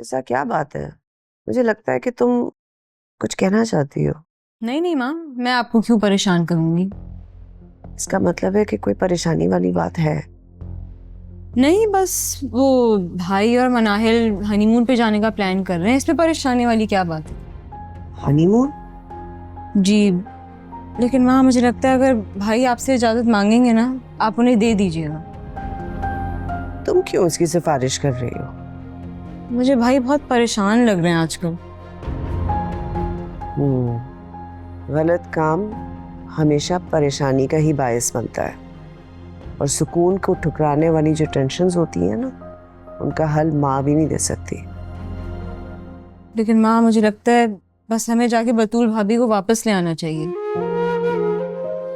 ऐसा क्या बात है? मुझे लगता है कि तुम कुछ कहना चाहती हो। नहीं नहीं माँ, मैं आपको क्यों परेशान करूंगी। इसका मतलब है कि कोई परेशानी वाली बात है। नहीं, बस वो भाई और मनाहिल हनीमून पे जाने का प्लान कर रहे हैं, इसमें परेशानी वाली क्या बात है। हनीमून? जी, लेकिन माँ मुझे लगता है अगर भाई आपसे इजाजत मांगेंगे ना, आप उन्हें दे दीजिएगा। तुम क्यों इसकी सिफारिश कर रही हो? मुझे भाई बहुत परेशान लग रहे हैं आजकल। गलत काम हमेशा परेशानी का ही बायस बनता है, और सुकून को ठुकराने वाली जो टेंशन्स होती हैं ना, उनका हल माँ भी नहीं दे सकती। लेकिन माँ मुझे लगता है बस हमें जाके बतूल भाभी को वापस ले आना चाहिए।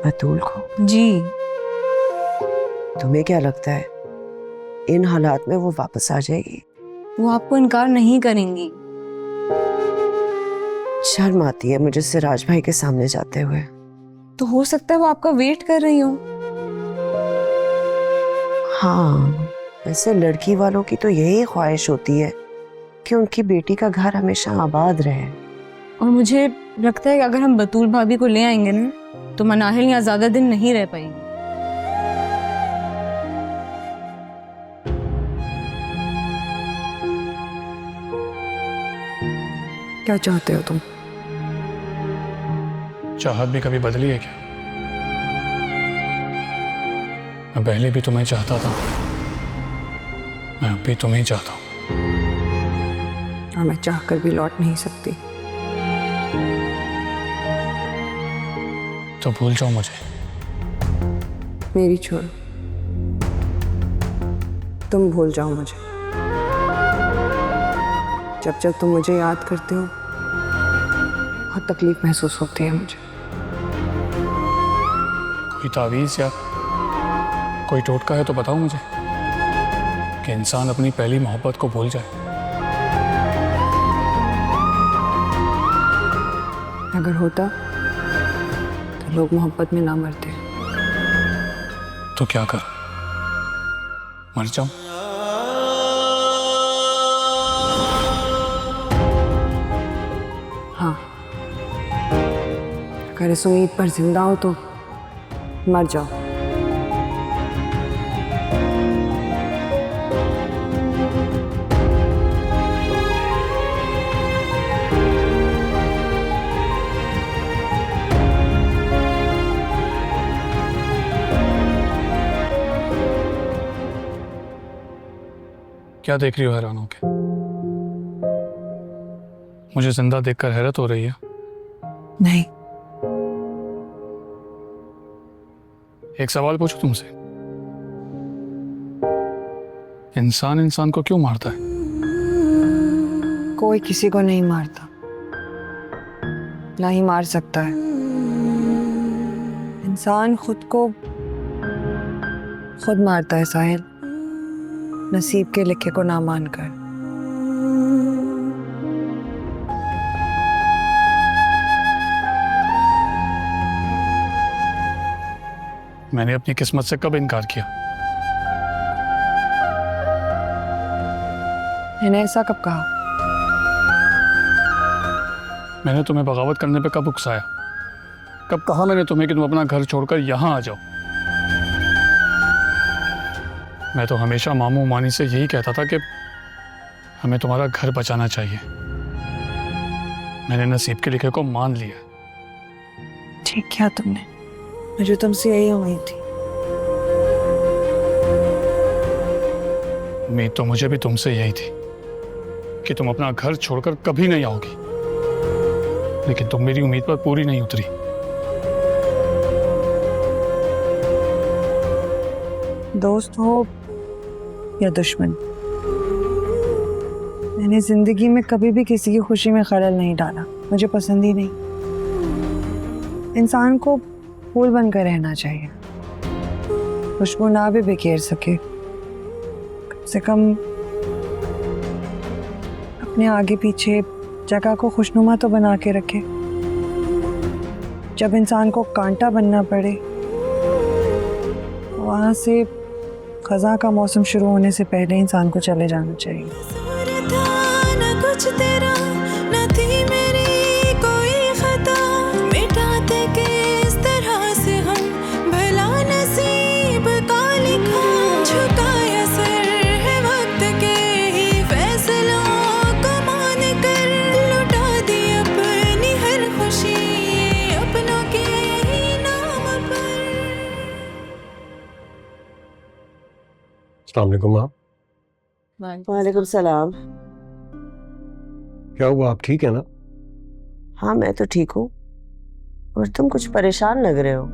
बतूल को? जी। तुम्हें क्या लगता है इन हालात में वो वापस आ जाएगी? वो आपको इनकार नहीं करेंगी। शर्म आती है मुझे सिराज भाई के सामने जाते हुए। तो हो सकता है वो आपका वेट कर रही हो। हाँ, वैसे लड़की वालों की तो यही ख्वाहिश होती है कि उनकी बेटी का घर हमेशा आबाद रहे। और मुझे लगता है कि अगर हम बतूल भाभी को ले आएंगे ना, तो मनाहिल यहाँ ज्यादा दिन नहीं रह पाएगी। क्या चाहते हो तुम? चाहत भी कभी बदली है क्या? मैं पहले भी तुम्हें चाहता था, मैं अब भी तुम्हें चाहता हूँ। और मैं चाहकर भी लौट नहीं सकती। तो भूल जाओ मुझे। मेरी छोड़ो, तुम भूल जाओ मुझे। जब जब तुम मुझे याद करते हो बहुत तकलीफ महसूस होती है मुझे। कोई तावीज़ या कोई टोटका है तो बताओ मुझे, कि इंसान अपनी पहली मोहब्बत को भूल जाए। अगर होता तो लोग मोहब्बत में ना मरते। तो क्या कर, मर जाऊं? हाँ, अगर इस उम्मीद पर जिंदा हो तो मर जाओ। क्या देख रही हो हैरान होके? मुझे जिंदा देखकर हैरत हो रही है? नहीं, एक सवाल पूछूं तुमसे, इंसान इंसान को क्यों मारता है? कोई किसी को नहीं मारता, ना ही मार सकता है। इंसान खुद को खुद मारता है साहिल, नसीब के लिखे को ना मानकर। मैंने अपनी किस्मत से कब इनकार किया? मैंने ऐसा कब कहा? मैंने तुम्हें बगावत करने पे कब उकसाया? कब कहा मैंने तुम्हें कि तुम अपना घर छोड़कर यहां आ जाओ? मैं तो हमेशा मामू मानी से यही कहता था कि हमें तुम्हारा घर बचाना चाहिए। मैंने नसीब के लिखे को मान लिया। ठीक किया तुमने, मुझे तुमसे यही उम्मीद थी। उम्मीद तो मुझे भी तुमसे यही थी कि तुम अपना घर छोड़कर कभी नहीं आओगी, लेकिन तुम मेरी उम्मीद पर पूरी नहीं उतरी। दोस्त हो या दुश्मन, मैंने जिंदगी में कभी भी किसी की खुशी में खलल नहीं डाला, मुझे पसंद ही नहीं। इंसान को फूल बनकर रहना चाहिए, खुशबू ना भी बिखेर सके, कम से कम अपने आगे पीछे जगह को खुशनुमा तो बना के रखे। जब इंसान को कांटा बनना पड़े, वहां से खज़ां का मौसम शुरू होने से पहले इंसान को चले जाना चाहिए। अस्सलाम वालेकुम माँ। वालेकुम सलाम। क्या हुआ, आप ठीक है ना? हाँ मैं तो ठीक हूँ, और तुम कुछ परेशान लग रहे हो।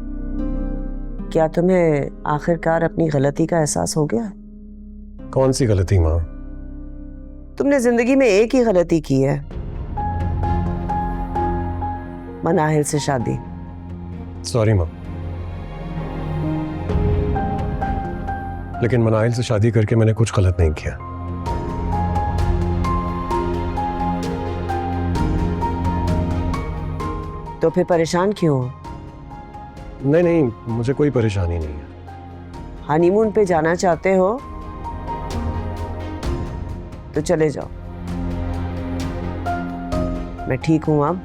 क्या तुम्हें आखिरकार अपनी गलती का एहसास हो गया? कौन सी गलती माँ? तुमने जिंदगी में एक ही गलती की है, मनाहिल से शादी। सॉरी माँ, लेकिन मनाहिल से शादी करके मैंने कुछ गलत नहीं किया। तो फिर परेशान क्यों हो? नहीं नहीं, मुझे कोई परेशानी नहीं है। हनीमून पे जाना चाहते हो तो चले जाओ, मैं ठीक हूं, अब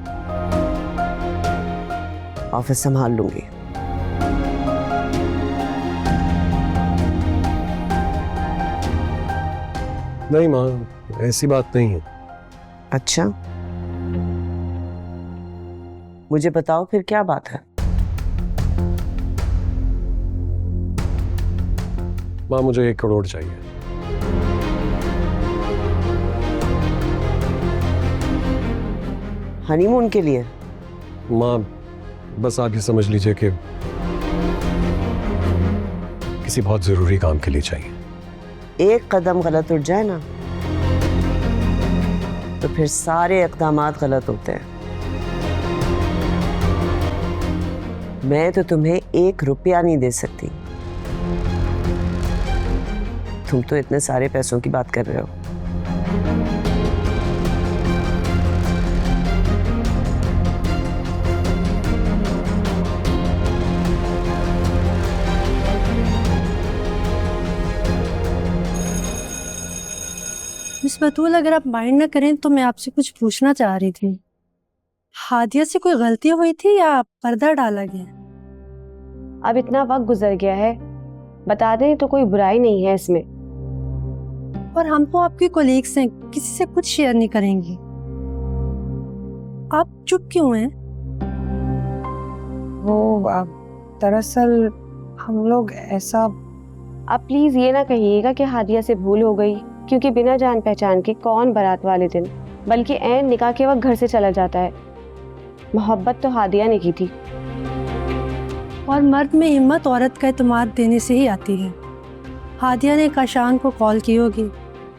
ऑफिस संभाल लूंगी। नहीं माँ, ऐसी बात नहीं है। अच्छा, मुझे बताओ फिर क्या बात है? माँ मुझे 1 करोड़ चाहिए। हनीमून के लिए? माँ बस आप ये समझ लीजिए कि किसी बहुत जरूरी काम के लिए चाहिए। एक कदम गलत उठ जाए ना तो फिर सारे इक़दामात गलत होते हैं। मैं तो तुम्हें 1 रुपया नहीं दे सकती, तुम तो इतने सारे पैसों की बात कर रहे हो। मिस बतूल, अगर आप माइंड ना करें तो मैं आपसे कुछ पूछना चाह रही थी। हादिया से कोई गलती हुई थी या पर्दा डाला गया? अब इतना वक्त गुजर गया है, बता दें तो कोई बुराई नहीं है इसमें। और हम तो आपके कोलीग्स हैं, किसी से कुछ शेयर नहीं करेंगी। आप चुप क्यों हैं? वो दरअसल हम लोग ऐसा। आप प्लीज ये ना कहिएगा कि हादिया से भूल हो गई, क्योंकि बिना जान पहचान के कौन बारात वाले दिन बल्कि ऐन निकाह के वक्त घर से चला जाता है। मोहब्बत तो हादिया ने की थी। और मर्द में हिम्मत औरत का एतमाद देने से ही आती है। हादिया ने काशान को कॉल की होगी,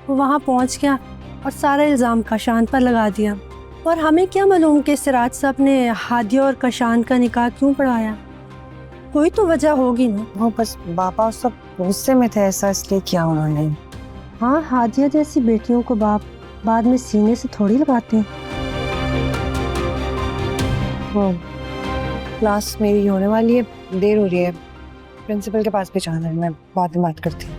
वो वहाँ पहुँच गया और सारा इल्ज़ाम काशान पर लगा दिया। और हमें क्या मालूम कि सिराज साहब ने हादिया और काशान का निकाह क्यों पढ़ाया? कोई तो वजह होगी ना। वो बस बाबा सब गुस्से में थे, ऐसा इसलिए किया उन्होंने। हाँ, हादिया जैसी बेटियों को बाप बाद में सीने से थोड़ी लगाते हैं। वो क्लास मेरी होने वाली है, देर हो रही है, प्रिंसिपल के पास भी जाना है, मैं बाद में बात करती हूँ।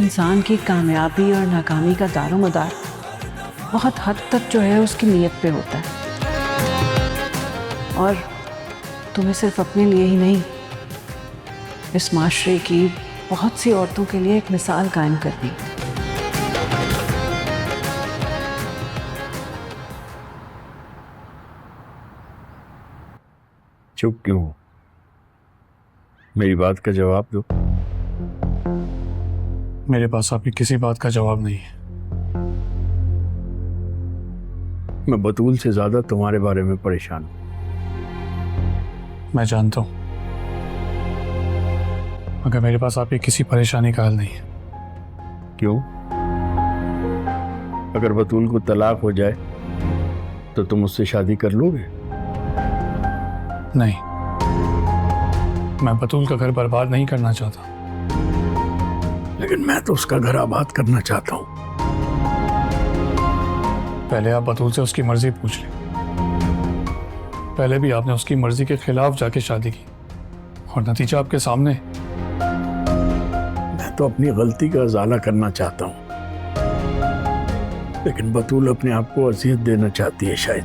इंसान की कामयाबी और नाकामी का दारोमदार बहुत हद तक जो है उसकी नीयत पे होता है। और तुम्हें सिर्फ अपने लिए ही नहीं, इस माशरे की बहुत सी औरतों के लिए एक मिसाल कायम करनी। चुप क्यों? मेरी बात का जवाब दो। मेरे पास आपकी किसी बात का जवाब नहीं है। मैं बतूल से ज्यादा तुम्हारे बारे में परेशान हूं। मैं जानता हूं, मगर मेरे पास आपकी किसी परेशानी का हल नहीं है। क्यों? अगर बतूल को तलाक हो जाए तो तुम उससे शादी कर लोगे? नहीं, मैं बतूल का घर बर्बाद नहीं करना चाहता। लेकिन मैं तो उसका घर आबाद करना चाहता हूँ। पहले आप बतूल से उसकी मर्जी पूछ लें। पहले भी आपने उसकी मर्जी के खिलाफ जाके शादी की और नतीजा आपके सामने। मैं तो अपनी गलती का इजाला करना चाहता हूँ, लेकिन बतूल अपने आप को अजियत देना चाहती है शायद।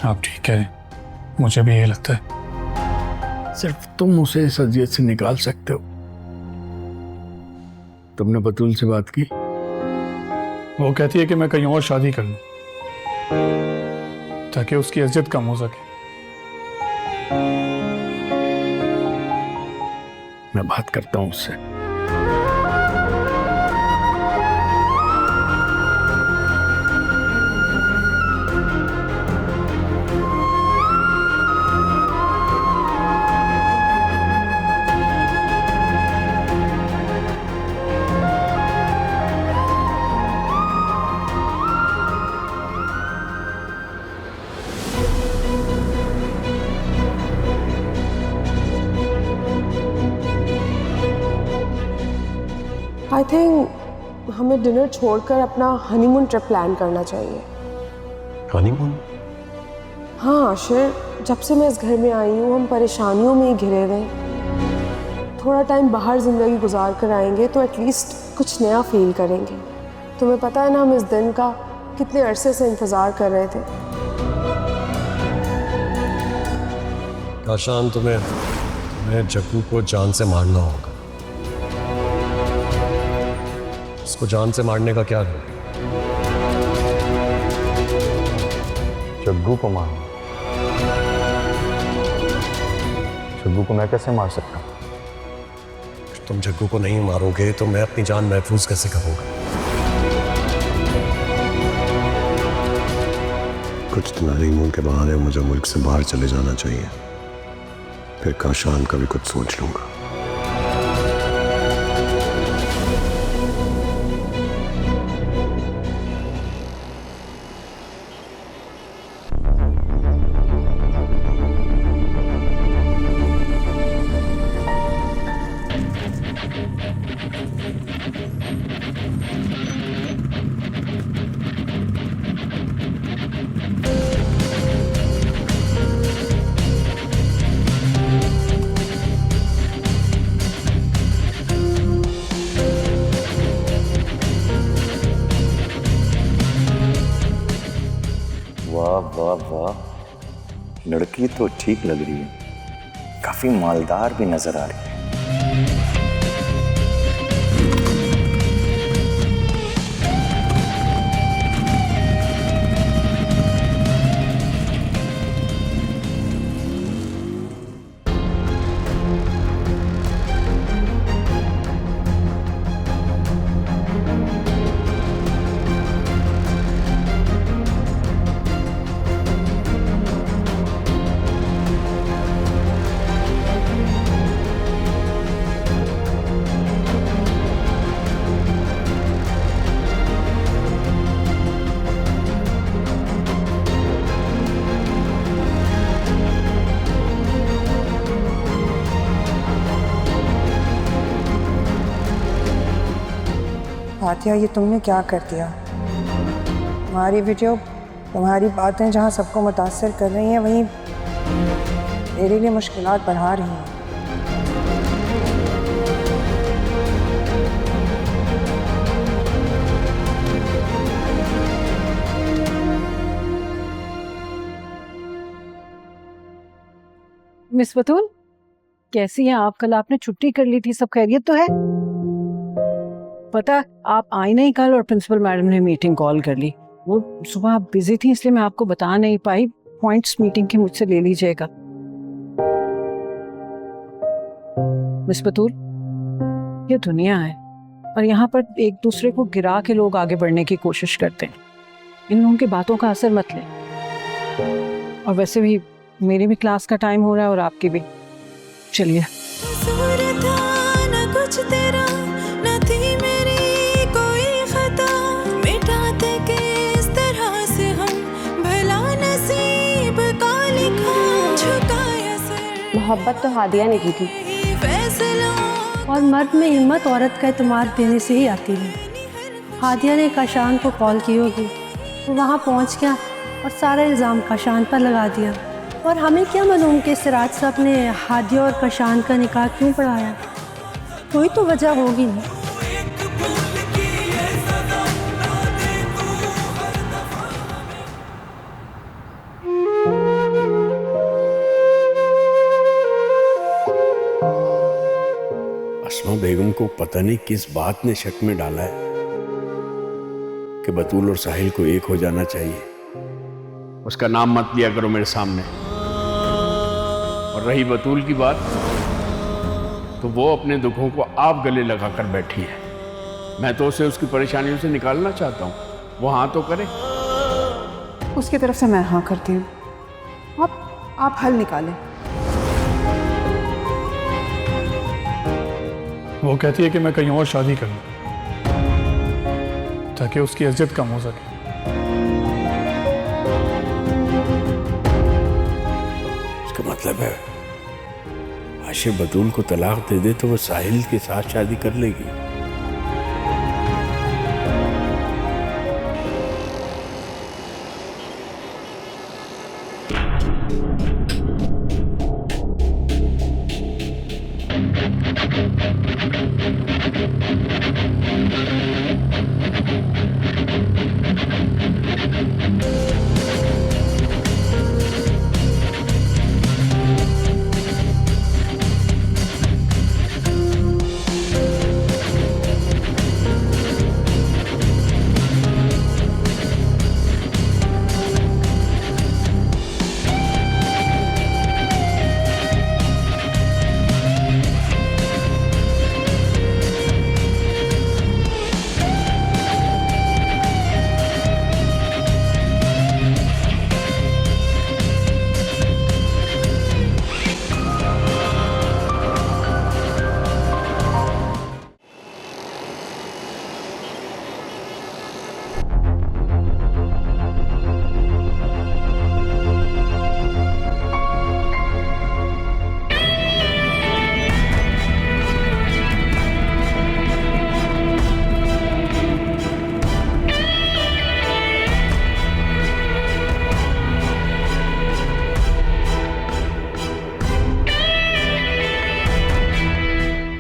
आप ठीक कह रहे हैं, मुझे भी ये लगता है। सिर्फ तुम उसे इस अजियत से निकाल सकते हो। तुमने बतूल से बात की? वो कहती है कि मैं कहीं और शादी कर लूं ताकि उसकी इज्जत कम हो सके। मैं बात करता हूँ उससे। आई थिंक हमें डिनर छोड़कर अपना हनीमून ट्रिप प्लान करना चाहिए। हनीमून? हाँ आशिर, जब से मैं इस घर में आई हूँ हम परेशानियों में ही घिरे हुए हैं। थोड़ा टाइम बाहर ज़िंदगी गुजार कर आएंगे तो एटलीस्ट कुछ नया फील करेंगे। तुम्हें पता है ना हम इस दिन का कितने अरसे से इंतज़ार कर रहे थे। काशान, तुम्हें जग्गू को जान से मारना होगा। उसको जान से मारने का क्या है? जग्गू को मारना? जग्गू को मैं कैसे मार सकता हूँ? तुम जग्गू को नहीं मारोगे तो मैं अपनी जान महफूज कैसे करूँगा? कुछ दिन हनीमून के बहाने मुझे मुल्क से बाहर चले जाना चाहिए, फिर काशान का भी कुछ सोच लूंगा। वाह वाह वाह, लड़की तो ठीक लग रही है, काफी मालदार भी नजर आ रही है। आतिया, ये तुमने क्या कर दिया? तुम्हारी वीडियो, तुम्हारी बातें जहाँ सबको मुतासर कर रही हैं वहीं मेरे लिए मुश्किलात बढ़ा रही हैं। मिस बतूल, कैसी हैं आप? कल आपने छुट्टी कर ली थी, सब खैरियत तो है? पता आप आई नहीं कल और प्रिंसिपल मैडम ने मीटिंग कॉल कर ली। वो सुबह आप बिजी थी इसलिए मैं आपको बता नहीं पाई। पॉइंट्स मीटिंग के मुझसे ले लीजिएगा। मिस बतूल, ये दुनिया है और यहाँ पर एक दूसरे को गिरा के लोग आगे बढ़ने की कोशिश करते हैं। इन लोगों की बातों का असर मत लें। और वैसे भी मेरी भी क्लास का टाइम हो रहा है और आपकी भी। चलिए। मोहब्बत तो हादिया ने की थी। और मर्द में हिम्मत औरत का एतमाद देने से ही आती है। हादिया ने काशान को कॉल की होगी, वो वहाँ पहुँच गया और सारा इल्ज़ाम काशान पर लगा दिया। और हमें क्या मालूम कि सिराज साहब ने हादिया और काशान का निकाह क्यों पढ़ाया, कोई तो वजह होगी ना। अस्मा बेगम को पता नहीं किस बात ने शक में डाला है कि बतूल और साहिल को एक हो जाना चाहिए। उसका नाम मत लिया करो मेरे सामने। और रही बतूल की बात, तो वो अपने दुखों को आप गले लगा कर बैठी है। मैं तो उसे उसकी परेशानियों से निकालना चाहता हूँ, वो हाँ तो करे। उसकी तरफ से मैं हाँ करती हूँ। आप हल निकालें। वो कहती है कि मैं कहीं और शादी कर लूं ताकि उसकी इज्जत कम हो सके। इसका मतलब है आशिर बतूल को तलाक दे दे तो वो साहिल के साथ शादी कर लेगी।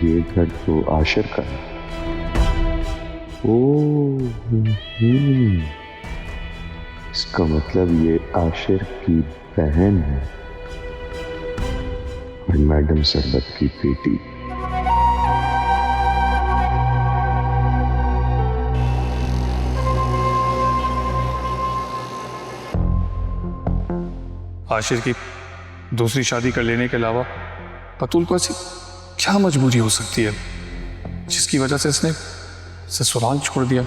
ये घर तो आशिर का है। इसका मतलब ये आशिर की बहन है और मैडम सरबत की बेटी। आशिर की दूसरी शादी कर लेने के अलावा बतूल को ऐसी क्या मजबूरी हो सकती है जिसकी वजह से इसने ससुराल छोड़ दिया।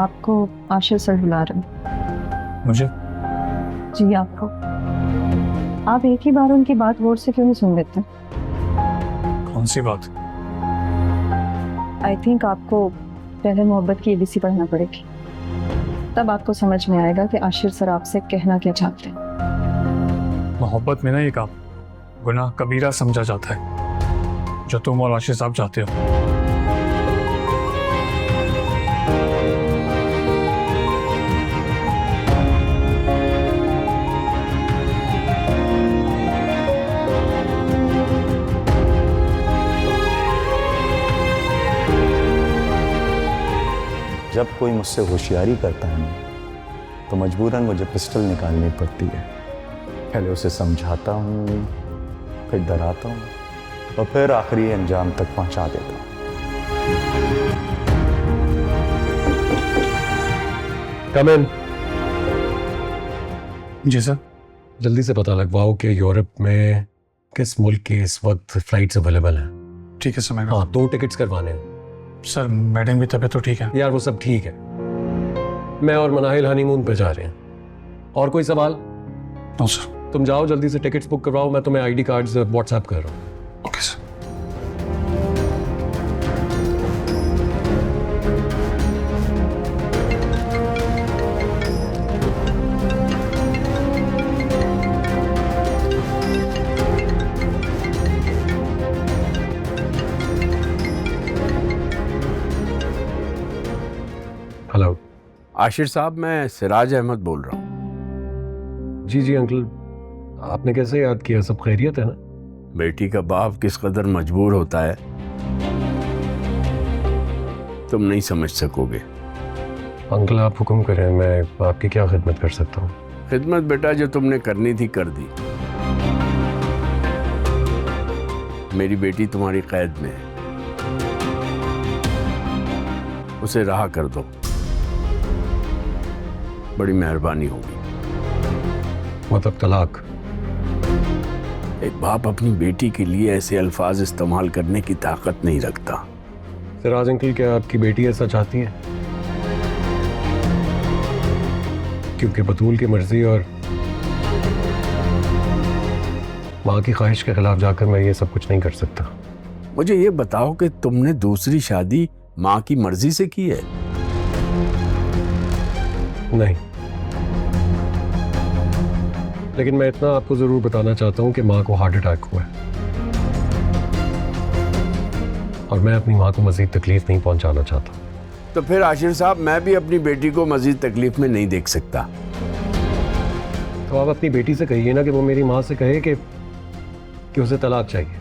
आपको आशिर सर बुला रहे हैं। मुझे? जी आपको। आप एक ही बार उनकी बात गौर से क्यों नहीं सुन लेते? कौन सी बात? आई थिंक आपको पहले मोहब्बत की एबीसी पढ़ना पड़ेगी, तब आपको समझ में आएगा कि आशिर सर आपसे कहना क्या चाहते हैं। मोहब्बत में ना ये काम गुनाह कबीरा समझा जाता है जो तुम और आशिर साहब चाहते हो। जब कोई मुझसे होशियारी करता है तो मजबूरन मुझे पिस्टल निकालनी पड़ती है। पहले उसे समझाता हूँ, फिर डराता हूँ और फिर आखिरी अंजाम तक पहुँचा देता हूँ। कम इन। जी सर। जल्दी से पता लगवाओ कि यूरोप में किस मुल्क के इस वक्त फ्लाइट्स अवेलेबल हैं। ठीक है सर। हाँ, 2 टिकट्स करवाने हैं। सर मैडम की तबीयत तो ठीक है? यार वो सब ठीक है, मैं और मनाहिल हनीमून पे जा रहे हैं। और कोई सवाल? No sir. तुम जाओ जल्दी से टिकट्स बुक करवाओ, मैं तुम्हें आईडी कार्ड्स व्हाट्सएप कर रहा हूँ। Okay sir. आशिर साहब, मैं सिराज अहमद बोल रहा हूँ। जी जी अंकल, आपने कैसे याद किया? सब खैरियत है ना? बेटी का बाप किस कदर मजबूर होता है तुम नहीं समझ सकोगे। अंकल आप हुक्म करें, मैं आपकी क्या खिदमत कर सकता हूँ? खिदमत बेटा जो तुमने करनी थी कर दी। मेरी बेटी तुम्हारी कैद में है, उसे रहा कर दो, बड़ी मेहरबानी होगी। मतलब तलाक? एक बाप अपनी बेटी के लिए ऐसे अल्फाज इस्तेमाल करने की ताकत नहीं रखता। सिराज अंकल, क्या आपकी बेटी ऐसा चाहती है? क्योंकि बतूल की मर्जी और माँ की ख्वाहिश के खिलाफ जाकर मैं ये सब कुछ नहीं कर सकता। मुझे ये बताओ कि तुमने दूसरी शादी माँ की मर्जी से की है? नहीं, लेकिन मैं इतना आपको जरूर बताना चाहता हूँ कि माँ को हार्ट अटैक हुआ है और मैं अपनी माँ को मजीद तकलीफ नहीं पहुंचाना चाहता। तो फिर आशिर साहब, मैं भी अपनी बेटी को मजीद तकलीफ में नहीं देख सकता। तो आप अपनी बेटी से कहिए ना कि वो मेरी माँ से कहे कि उसे तलाक चाहिए।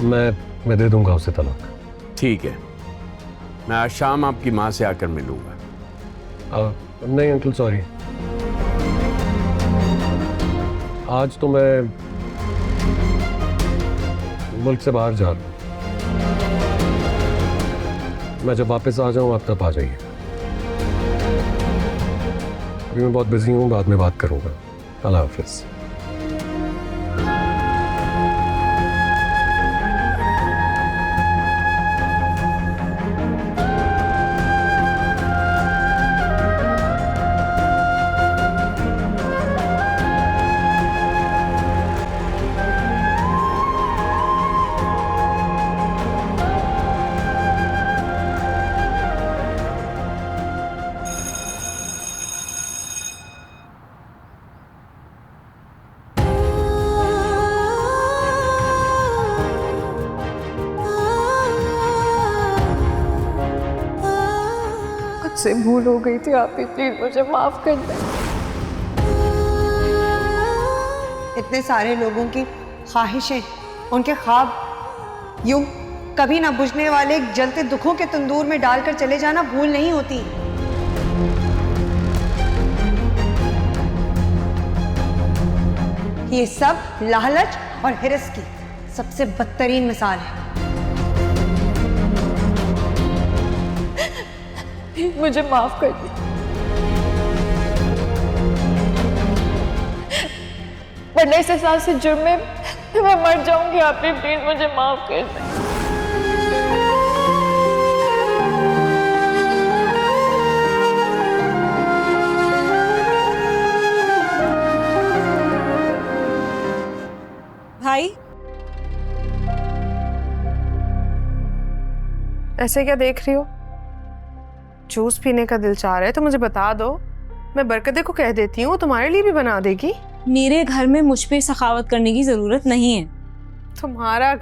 मैं दे दूंगा उसे तलाक। ठीक है, मैं आज शाम आपकी माँ से आकर मिलूंगा। नहीं अंकल, सॉरी, आज तो मैं मुल्क से बाहर जा रहा हूँ। मैं जब वापस आ जाऊँ आप तब आ जाइए। अभी मैं बहुत बिजी हूँ, बाद में बात करूँगा। अल्लाह हाफिज़। से भूल हो गई थी, आप ही प्लीज मुझे माफ कर दें। इतने सारे लोगों की ख्वाहिशें, उनके ख्वाब यूं कभी ना बुझने वाले जलते दुखों के तंदूर में डालकर चले जाना भूल नहीं होती। ये सब लालच और हिरस की सबसे बदतरीन मिसाल है। मुझे माफ कर दे, वरना इस एहसास से जुर्म में मैं मर जाऊंगी। आप भी प्लीज मुझे माफ कर दें। भाई, ऐसे क्या देख रही हो? जूस पीने का दिल चाह रहा है तो मुझे बता दो, मैं बरकते को कह देती हूँ, तुम्हारे लिए भी बना देगी। मेरे घर में मुझ पे सखावत करने की जरूरत नहीं है। तुम्हारा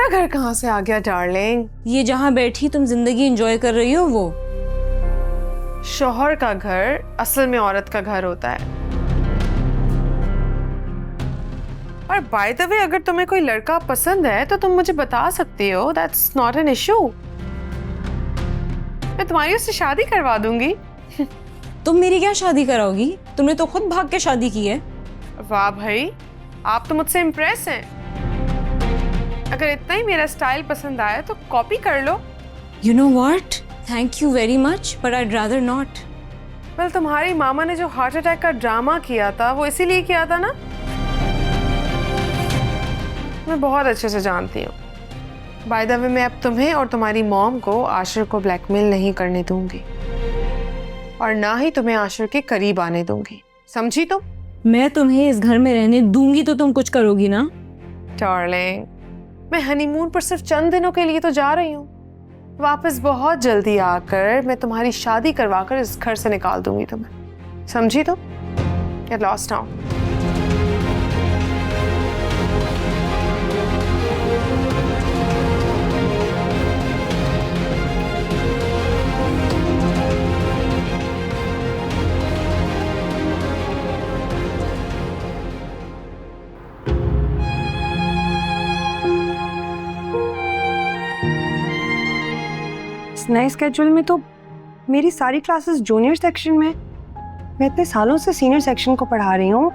घर कहाँ से आ गया डार्लिंग? ये जहाँ बैठी तुम जिंदगी एंजॉय कर रही हो वो शौहर का घर असल में औरत का घर होता है। और बाय द वे, अगर तुम्हें कोई लड़का पसंद है तो तुम मुझे बता सकती हो, दैट्स नॉट एन इशू। मैं तुम्हारी उससे शादी करवा दूंगी। तुम मेरी क्या शादी कराओगी? तुमने तो खुद भाग के शादी की है। वाह भाई, आप तो मुझसे इम्प्रेस हैं। अगर इतना ही मेरा स्टाइल पसंद आया तो कॉपी कर लो। You know what? Thank you very much, but I'd rather not. Well, तुम्हारी मामा ने जो हार्ट अटैक का ड्रामा किया था वो इसीलिए किया था ना? मैं बहुत अच्छे से जानती हूँ। बाय द वे, मैं अब तुम्हें और तुम्हारी मॉम को आशिर को ब्लैकमेल नहीं करने दूंगी और ना ही तुम्हें आशिर के करीब आने दूंगी, समझी तुम? मैं तुम्हें इस घर में रहने दूंगी तो तुम कुछ करोगी ना? डार्लिंग, मैं हनीमून पर सिर्फ चंद दिनों के लिए तो जा रही हूँ। वापस बहुत जल्दी आकर मैं तुम्हारी शादी करवाकर इस घर से निकाल दूंगी तुम्हें, समझी तुम? Get lost now. नए स्केड्यूल में तो मेरी सारी क्लासेस जूनियर सेक्शन में। मैं इतने सालों से सीनियर सेक्शन को पढ़ा रही हूँ।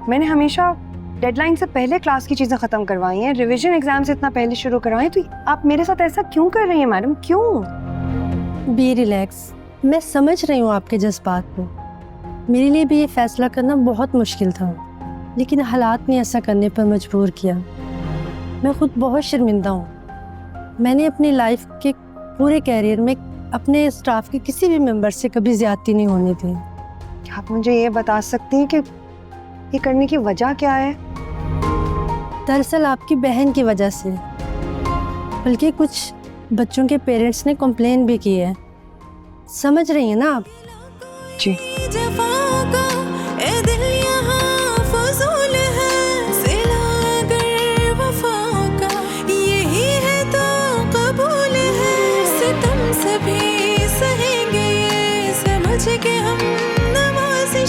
मैंने हमेशा डेडलाइन से पहले क्लास की चीज़ें ख़त्म करवाई हैं, रिवीजन एग्जाम से इतना पहले शुरू करवाएं। तो आप मेरे साथ ऐसा क्यों कर रही हैं मैडम, क्यों? बी रिलैक्स, मैं समझ रही हूँ आपके जज्बात को। मेरे लिए भी ये फैसला करना बहुत मुश्किल था, लेकिन हालात ने ऐसा करने पर मजबूर किया। मैं खुद बहुत शर्मिंदा हूँ। मैंने अपनी लाइफ के पूरे कैरियर में अपने स्टाफ के किसी भी मेंबर से कभी ज्यादती नहीं होने दी। क्या आप मुझे ये बता सकती हैं कि ये करने की वजह क्या है? दरअसल आपकी बहन की वजह से, बल्कि कुछ बच्चों के पेरेंट्स ने कंप्लेन भी की है। समझ रही हैं ना आप? जी।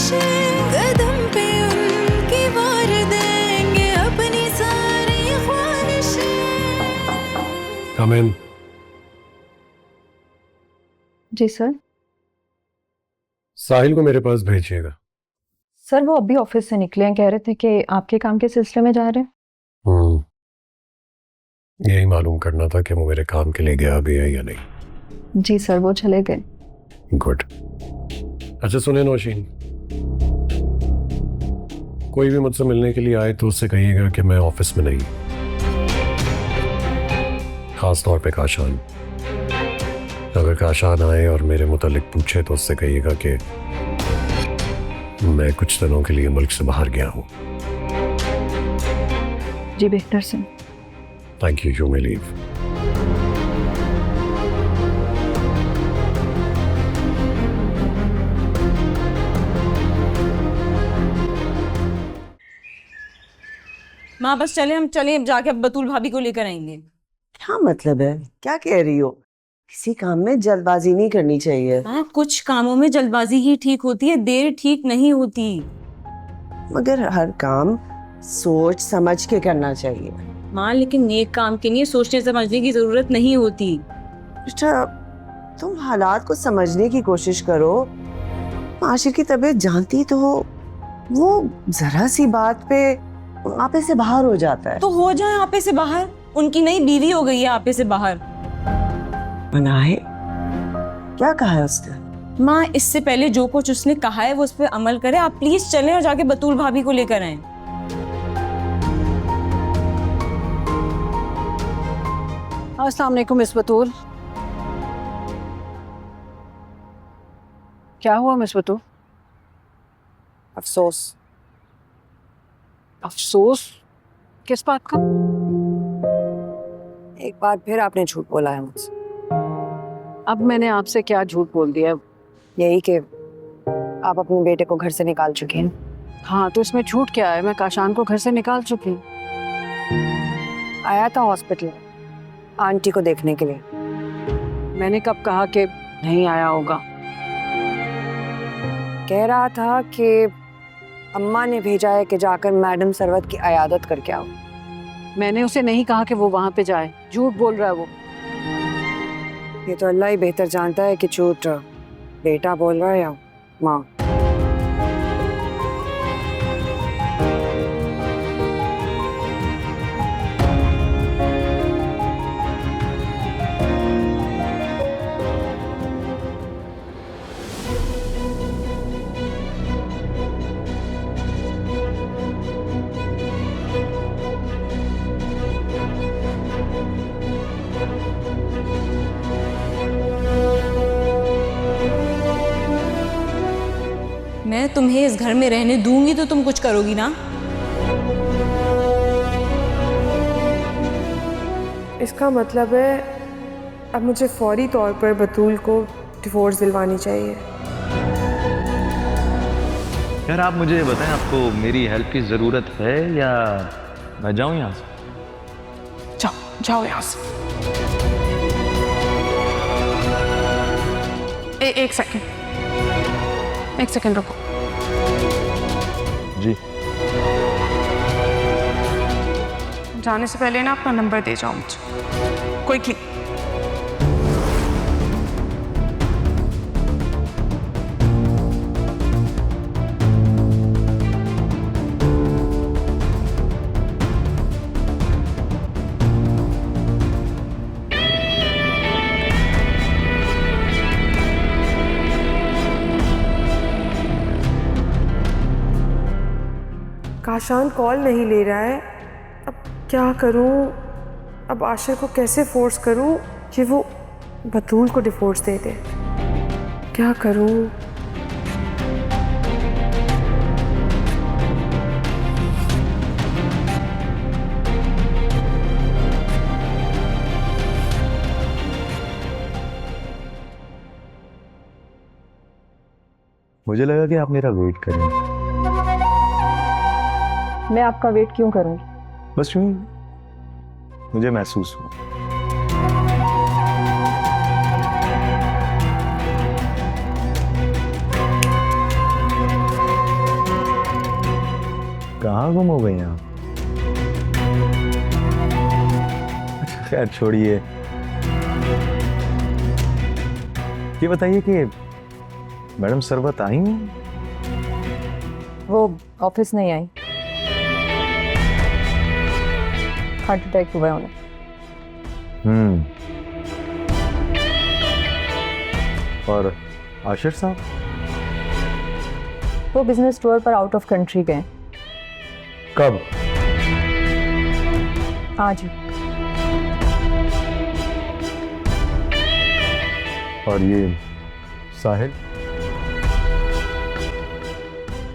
कदम पे उनकी वार देंगे अपनी सारी ख्वाहिशें। Come in. जी सर। साहिल को मेरे पास भेजिएगा। सर वो अभी ऑफिस से निकले हैं, कह रहे थे कि आपके काम के सिलसिले में जा रहे हैं। यही मालूम करना था कि वो मेरे काम के लिए गया भी है या नहीं। जी सर, वो चले गए। गुड। अच्छा सुने नौशीन, कोई भी मुझसे मिलने के लिए आए तो उससे कहिएगा कि मैं ऑफिस में नहीं, खास तौर पे काशान। अगर काशान आए और मेरे मुतालिक पूछे तो उससे कहिएगा कि मैं कुछ दिनों के लिए मुल्क से बाहर गया हूँ। जी बेहतर से। Thank you, you may leave. माँ बस चले, हम चले जाके अब बतूल भाभी को लेकर आएंगे। क्या मतलब है, क्या कह रही हो? किसी काम में जल्दबाजी नहीं करनी चाहिए। हाँ, कुछ कामों में जल्दबाजी ही ठीक होती है, देर ठीक नहीं होती। मगर हर काम सोच समझ के करना चाहिए। माँ लेकिन नेक काम के लिए सोचने समझने की जरूरत नहीं होती। बेटा तुम हालात को समझने की कोशिश करो। आशिर की तबीयत जानती तो हो, वो जरा सी बात पे आपे से बाहर हो जाता है। तो हो जाए आपे से बाहर, उनकी नई बीवी हो गई है आपे से बाहर। मनाहे क्या कहा है उसने? माँ इससे पहले जो कुछ उसने कहा है वो उस पर अमल करे। आप प्लीज चलें और जाके बतूल भाभी को लेकर आएं। अस्सलाम वालेकुम मिस बतूल। क्या हुआ मिस बतूल? अफसोस। अफसोस किस बात का? एक बार फिर आपने झूठ बोला है मुझसे। अब मैंने आपसे क्या झूठ बोल दिया? यही कि आप अपने बेटे को घर से निकाल चुकी हैं। हाँ तो इसमें झूठ क्या है? मैं काशान को घर से निकाल चुकी हूँ। आया था हॉस्पिटल आंटी को देखने के लिए। मैंने कब कहा कि नहीं आया होगा? कह रहा था कि अम्मा ने भेजा है कि जाकर मैडम सरवत की अयादत करके आओ। मैंने उसे नहीं कहा कि वो वहां पे जाए। झूठ बोल रहा है वो। ये तो अल्लाह ही बेहतर जानता है कि झूठ बेटा बोल रहा है या माँ। मैं तुम्हें इस घर में रहने दूंगी तो तुम कुछ करोगी ना? इसका मतलब है अब मुझे फौरी तौर पर बतूल को डिवोर्स दिलवानी चाहिए। यार आप मुझे बताएं, आपको मेरी हेल्प की ज़रूरत है या मैं जाऊं यहाँ से? जाओ जाओ यहाँ से। एक सेकंड रुको। जी जाने से पहले ना अपना नंबर दे जाओ मुझे। क्विकली। काशान कॉल नहीं ले रहा है, अब क्या करूं? अब आशिर को कैसे फोर्स करूं कि वो बतूल को डिवोर्स दे दे? क्या करूं? मुझे लगा कि आप मेरा वेट करेंगे। मैं आपका वेट क्यों करूंगी? बस यूं मुझे महसूस हुआ। कहाँ गुम हो गई आप? अच्छा खैर छोड़िए, ये बताइए कि मैडम सरबत आई हैं? वो ऑफिस नहीं आई, हार्ट अटैक हुआ है उन्हें। और आशिर साहब? वो बिजनेस टूर पर आउट ऑफ कंट्री गए। कब? आज ही। और ये साहिल?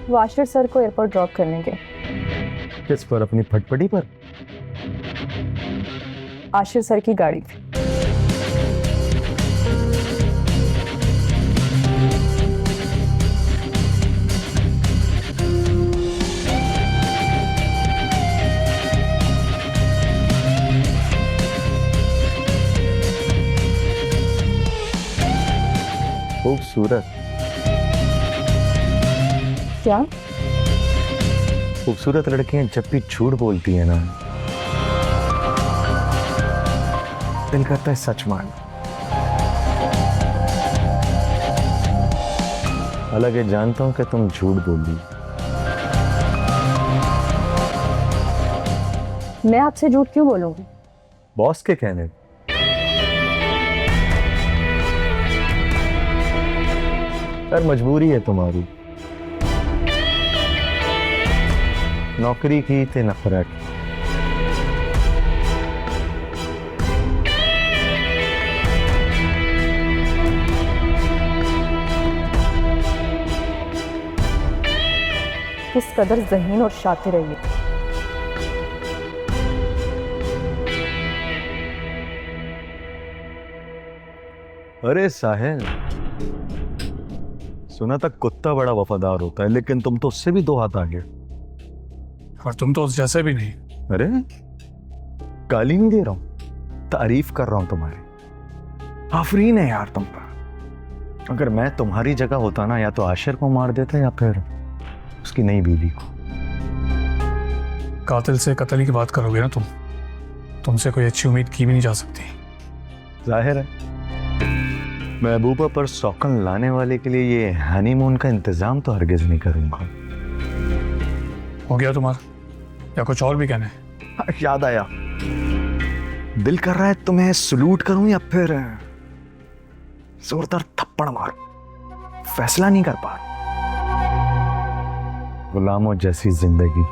वो आशिर सर को एयरपोर्ट ड्रॉप करने गए। किस पर? अपनी फटफटी पर? आशिर सर की गाड़ी। खूबसूरत। क्या? खूबसूरत लड़कियां जब भी झूठ बोलती है ना, दिल करता है सच मान। हालांकि जानता हूं कि तुम झूठ बोल रही। मैं आपसे झूठ क्यों बोलूंगी? बॉस के कहने। यार मजबूरी है तुम्हारी, नौकरी की ते नफरत। किस कदर ज़हीन और शातिर है ये। अरे साहिल, सुना था कुत्ता बड़ा वफादार होता है, लेकिन तुम तो उससे भी 2 हाथ आगे। और तुम तो उस जैसे भी नहीं। अरे गाली नहीं दे रहा हूं, तारीफ कर रहा हूं तुम्हारी। आफरीन है यार तुम पर। अगर मैं तुम्हारी जगह होता ना, या तो आशिर को मार देता या फिर उसकी नई बीवी को। कातिल से कत्ल की बात करोगे ना तुम, तुमसे कोई अच्छी उम्मीद की भी नहीं जा सकती। जाहिर है महबूबा पर सौकन लाने वाले के लिए ये हनीमून का इंतजाम तो हरगिज नहीं करूंगा। हो गया तुम्हारा, या कुछ और भी कहना है? याद आया, दिल कर रहा है तुम्हें सलूट करूं या फिर जोरदार थप्पड़ मारूं। फैसला नहीं कर पा। गुलामों जैसी जिंदगी।